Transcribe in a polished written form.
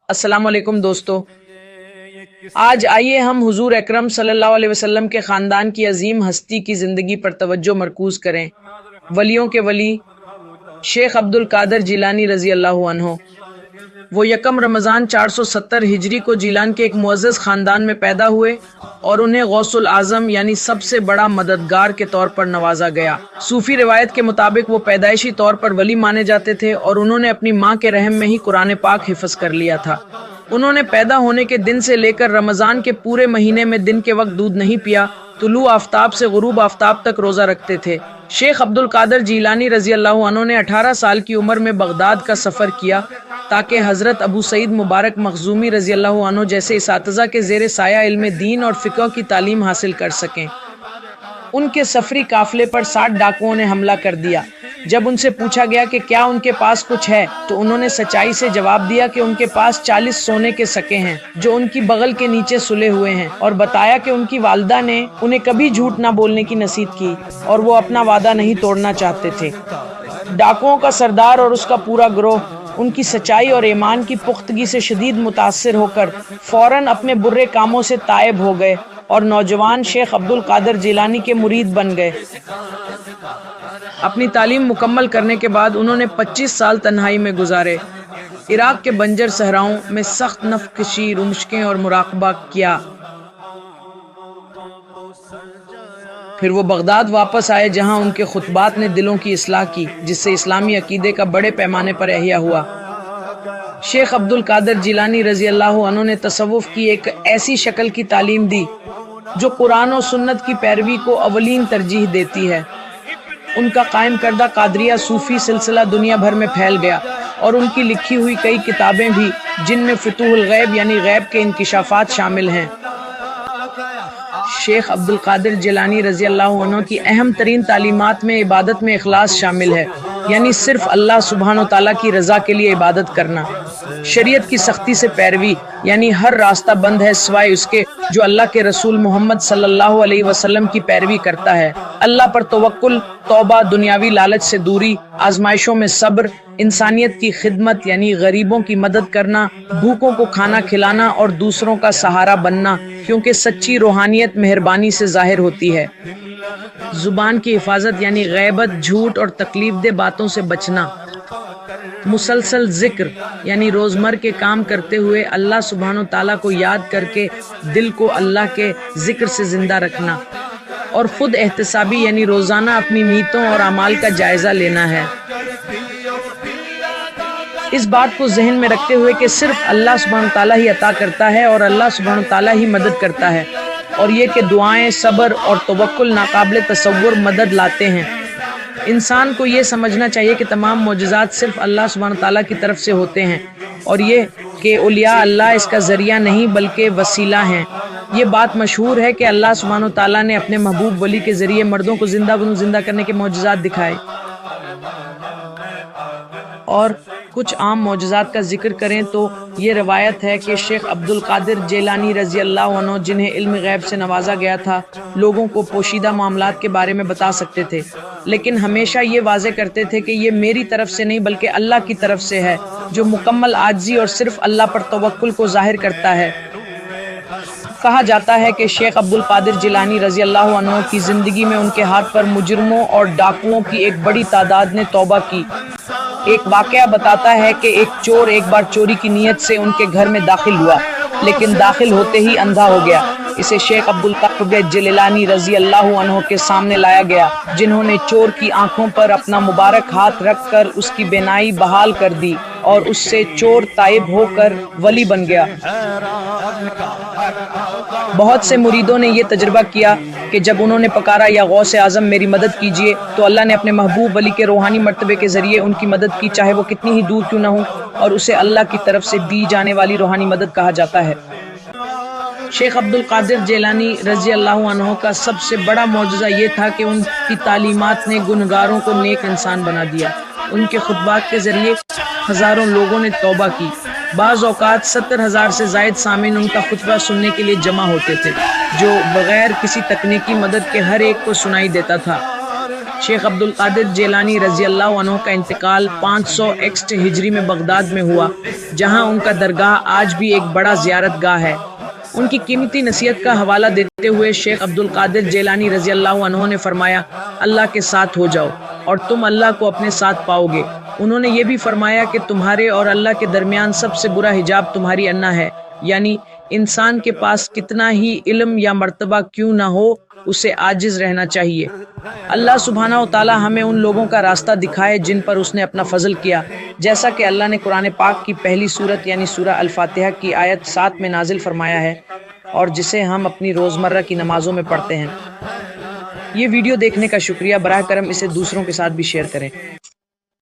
अस्सलाम वालेकुम दोस्तों, आज आइए हम हुजूर अकरम सल्लल्लाहु अलैहि वसल्लम के ख़ानदान की अजीम हस्ती की ज़िंदगी पर तवज्जो मरकूज़ करें। वलियों के वली शेख अब्दुल कादर जिलानी रज़ी अल्लाह अन्हो। वो यकम रमज़ान 470 हिजरी को जिलान के एक मुअज़्ज़ज़ ख़ानदान में पैदा हुए और उन्हें गौसुल आज़म यानी सबसे बड़ा मददगार के तौर पर नवाजा गया। सूफ़ी रिवायत के मुताबिक वो पैदाइशी तौर पर वली माने जाते थे और उन्होंने अपनी माँ के रहम में ही कुरान पाक हिफ़्ज़ कर लिया था। उन्होंने पैदा होने के दिन से लेकर रमज़ान के पूरे महीने में दिन के वक्त दूध नहीं पिया, तुलू आफ्ताब से गुरूब आफ्ताब तक रोज़ा रखते थे। शेख अब्दुल कादर जिलानी रज़ी अल्लाह अन्हु ने 18 साल की उम्र में बगदाद का सफ़र किया ताकि हज़रत अबू सईद मुबारक मखजूमी रज़ी अल्लाह अन्हु जैसे इसातिज़ा के ज़ेर साया इल्म दीन और फ़िक़्ह की तालीम हासिल कर सकें। उनके सफरी काफिले पर 60 डाकुओं ने हमला कर दिया। जब उनसे पूछा गया कि क्या उनके पास कुछ है तो उन्होंने सच्चाई से जवाब दिया कि उनके पास 40 सोने के सके हैं जो उनकी बगल के नीचे सुले हुए हैं, और बताया कि उनकी वालिदा ने उन्हें कभी झूठ ना बोलने की नसीहत की और वो अपना वादा नहीं तोड़ना चाहते थे। डाकुओं का सरदार और उसका पूरा गिरोह उनकी सच्चाई और ईमान की पुख्तगी से शदीद मुतासिर होकर फौरन अपने बुरे कामों से तायब हो गए और नौजवान शेख अब्दुल कादर जिलानी के मुरीद बन गए। अपनी तालीम मुकम्मल करने के बाद उन्होंने 25 साल तन्हाई में गुजारे। इराक के बंजर सहराओं में सख्त नफकशी, रुमशकें और मुराकबा किया। फिर वो बगदाद वापस आए जहां उनके खुतबात ने दिलों की इस्लाह की, जिससे इस्लामी अकीदे का बड़े पैमाने पर एहिया हुआ। शेख अब्दुल कादर जिलानी रज़ी अल्लाह अन्हु ने तसव्वुफ की एक ऐसी शक्ल की तालीम दी जो कुरान और सुन्नत की पैरवी को अवलीन तरजीह देती है। उनका कायम करदा कादरिया सूफी सिलसिला दुनिया भर में फैल गया और उनकी लिखी हुई कई किताबें भी, जिनमें फुतूहुल गैब यानी गैब के इंकिशाफात शामिल हैं। शेख अब्दुल कादिर जिलानी रज़ी अल्लाह अन्हु की अहम तरीन तालीमात में इबादत में इखलास शामिल है, यानी सिर्फ अल्लाह सुब्हान व तआला की रज़ा के लिए इबादत करना। शरीयत की सख्ती से पैरवी, यानी हर रास्ता बंद है सिवाय उसके जो अल्लाह के रसूल मोहम्मद सल्लल्लाहु अलैहि वसल्लम की पैरवी करता है। अल्लाह पर तवक्कुल, तौबा, दुनियावी लालच से दूरी, आजमाइशों में सब्र, इंसानियत की खिदमत यानी गरीबों की मदद करना, भूखों को खाना खिलाना और दूसरों का सहारा बनना, क्योंकि सच्ची रूहानियत मेहरबानी से जाहिर होती है। जुबान की हिफाजत यानी गैबत, झूठ और तकलीफ दे बातों से बचना। मुसलसल जिक्र यानी रोजमर्रा के काम करते हुए अल्लाह सुब्हानो ताला को याद करके दिल को अल्लाह के जिक्र से जिंदा रखना। और खुद एहतसाबी यानी रोजाना अपनी नीयतों और अमाल का जायजा लेना है। इस बात को जहन में रखते हुए कि सिर्फ अल्लाह सुब्हानो ताला ही अता करता है और अल्लाह सुब्हानो ताला ही मदद करता है, और ये कि दुआएं, सब्र और तवक्कुल नाकाबिले तसव्वुर मदद लाते हैं। इंसान को ये समझना चाहिए कि तमाम मौजज़ात सिर्फ अल्लाह सुब्हानो ताला की तरफ से होते हैं, और ये कि औलिया अल्लाह इसका ज़रिया नहीं बल्कि वसीला हैं। ये बात मशहूर है कि अल्लाह सुब्हानो ताला ने अपने महबूब वली के ज़रिए मर्दों को जिंदा करने के मौजज़ात दिखाए। और कुछ आम मौजज़ात का जिक्र करें तो ये रवायत है कि शेख अब्दुल कादिर जिलानी रज़ी अल्लाह अन्हु, जिन्हें इल्म गैब से नवाजा गया था, लोगों को पोशीदा मामलात के बारे में बता सकते थे, लेकिन हमेशा ये वाज़े करते थे कि ये मेरी तरफ से नहीं बल्कि अल्लाह की तरफ से है, जो मुकम्मल आजिज़ी और सिर्फ अल्लाह पर तवक्कुल को जाहिर करता है। कहा जाता है कि शेख अब्दुल कादिर जिलानी रज़ी अल्लाह अन्हु की ज़िंदगी में उनके हाथ पर मुजरिमों और डाकुओं की एक बड़ी तादाद ने तौबा की। एक वाकया बताता है कि एक चोर एक बार चोरी की नीयत से उनके घर में दाखिल हुआ, लेकिन दाखिल होते ही अंधा हो गया। इसे शेख अब्दुल कादिर जिलानी रज़ी अल्लाह अन्हु के सामने लाया गया, जिन्होंने चोर की आंखों पर अपना मुबारक हाथ रखकर उसकी बेनाई बहाल कर दी और उससे चोर ताइब होकर वली बन गया। बहुत से मुरीदों ने यह तजुर्बा किया कि जब उन्होंने पकारा या गौसे आजम मेरी मदद कीजिए, तो अल्लाह ने अपने महबूब वली के रूहानी मर्तबे के जरिए उनकी मदद की, चाहे वो कितनी ही दूर क्यों न हो, और उसे अल्लाह की तरफ से दी जाने वाली रूहानी मदद कहा जाता है। शेख अब्दुल कादिर जिलानी रज़ी अल्लाह अन्हु का सबसे बड़ा मौजज़ा ये था कि उनकी तालीमात ने गुनहगारों को नेक इंसान बना दिया। उनके खुतबात के जरिए हज़ारों लोगों ने तौबा की। बाज़ औक़ात 70,000 से ज़ायद सामीन उनका खुतबा सुनने के लिए जमा होते थे, जो बग़ैर किसी तकनीकी मदद के हर एक को सुनाई देता था। شیخ عبد القادر جیلانی رضی اللہ عنہ کا انتقال 561 ہجری میں بغداد میں ہوا، جہاں ان کا درگاہ آج بھی ایک بڑا زیارت گاہ ہے۔ ان کی قیمتی نصیحت کا حوالہ دیتے ہوئے شیخ عبد القادر جیلانی رضی اللہ عنہ نے فرمایا، اللہ کے ساتھ ہو جاؤ اور تم اللہ کو اپنے ساتھ پاؤ گے۔ انہوں نے یہ بھی فرمایا کہ تمہارے اور اللہ کے درمیان سب سے برا حجاب تمہاری انا ہے، یعنی انسان کے پاس کتنا ہی علم یا مرتبہ کیوں نہ ہو، اسے عاجز رہنا چاہیے۔ اللہ سبحانہ و تعالی ہمیں ان لوگوں کا راستہ دکھائے جن پر اس نے اپنا فضل کیا، جیسا کہ اللہ نے قرآن پاک کی پہلی سورت یعنی سورہ الفاتحہ کی آیت 7 میں نازل فرمایا ہے، اور جسے ہم اپنی روزمرہ کی نمازوں میں پڑھتے ہیں۔ یہ ویڈیو دیکھنے کا شکریہ، براہ کرم اسے دوسروں کے ساتھ بھی شیئر کریں۔